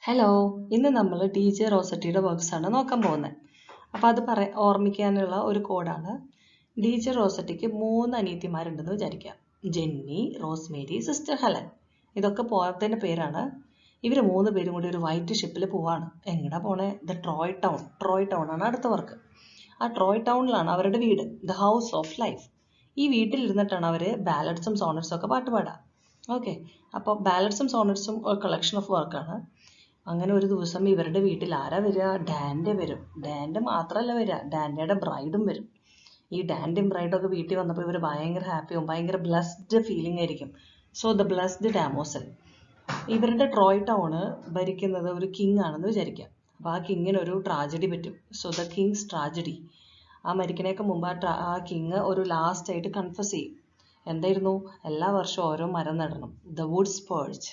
Hello, ഇന്ന് നമ്മൾ DJ റോസറ്റിയുടെ works ആണ് നോക്കാൻ പോകുന്നത്. അപ്പോൾ അത് ഓർമ്മിക്കാനുള്ള ഒരു കോഡാണ്. DJ റോസറ്റിക്ക് 3 അനിയത്തിമാരുണ്ടെന്ന് വിചാരിക്കാം. Jenny, Rosemary, sister Helen. ഇതൊക്കെ പോയതിൻ്റെ പേരാണ്. ഇവർ 3 പേരും കൂടി ഒരു വൈറ്റ് ഷിപ്പിൽ പോവാണ്. എങ്ങടാ പോണേ? ട്രോയ് ടൗൺ ആണ് അടുത്ത വർക്ക്. ആ ട്രോയ് ടൗണിലാണ് അവരുടെ വീട്, ദ ഹൗസ് ഓഫ് ലൈഫ്. ഈ വീട്ടിലിരുന്നിട്ടാണ് അവർ ബാലഡ്സും സോണറ്റ്സും ഒക്കെ പാട്ട് പാടുക. ഓക്കെ, അപ്പോൾ ബാലഡ്സും സോണറ്റ്സും ഒരു കളക്ഷൻ ഓഫ് വർക്കാണ്. അങ്ങനെ ഒരു ദിവസം ഇവരുടെ വീട്ടിൽ ആരാ വരിക? ഡാൻ്റെ വരും. ഡാൻ്റെ മാത്രമല്ല വരിക, ഡാൻഡയുടെ ബ്രൈഡും വരും. ഈ ഡാൻഡയും ബ്രൈഡും ഒക്കെ വീട്ടിൽ വന്നപ്പോൾ ഇവർ ഭയങ്കര ഹാപ്പിയാവും, ഭയങ്കര ബ്ലസ്ഡ് ഫീലിംഗ് ആയിരിക്കും. So the blessed damozel. ഇവരുടെ ട്രോയ് ടൗണ് ഭരിക്കുന്നത് ഒരു കിങ് ആണെന്ന് വിചാരിക്കാം. അപ്പോൾ ആ കിങ്ങിന് ഒരു ട്രാജഡി പറ്റും. So the Kings tragedy. ആ മരിക്കണേക്ക് മുമ്പ് ആ കിങ് ഒരു ലാസ്റ്റ് ആയിട്ട് കൺഫസ് ചെയ്യും. എന്തായിരുന്നു? എല്ലാ വർഷവും ഓരോ മരം നടണം, ദ വുഡ്സ് പേർജ്.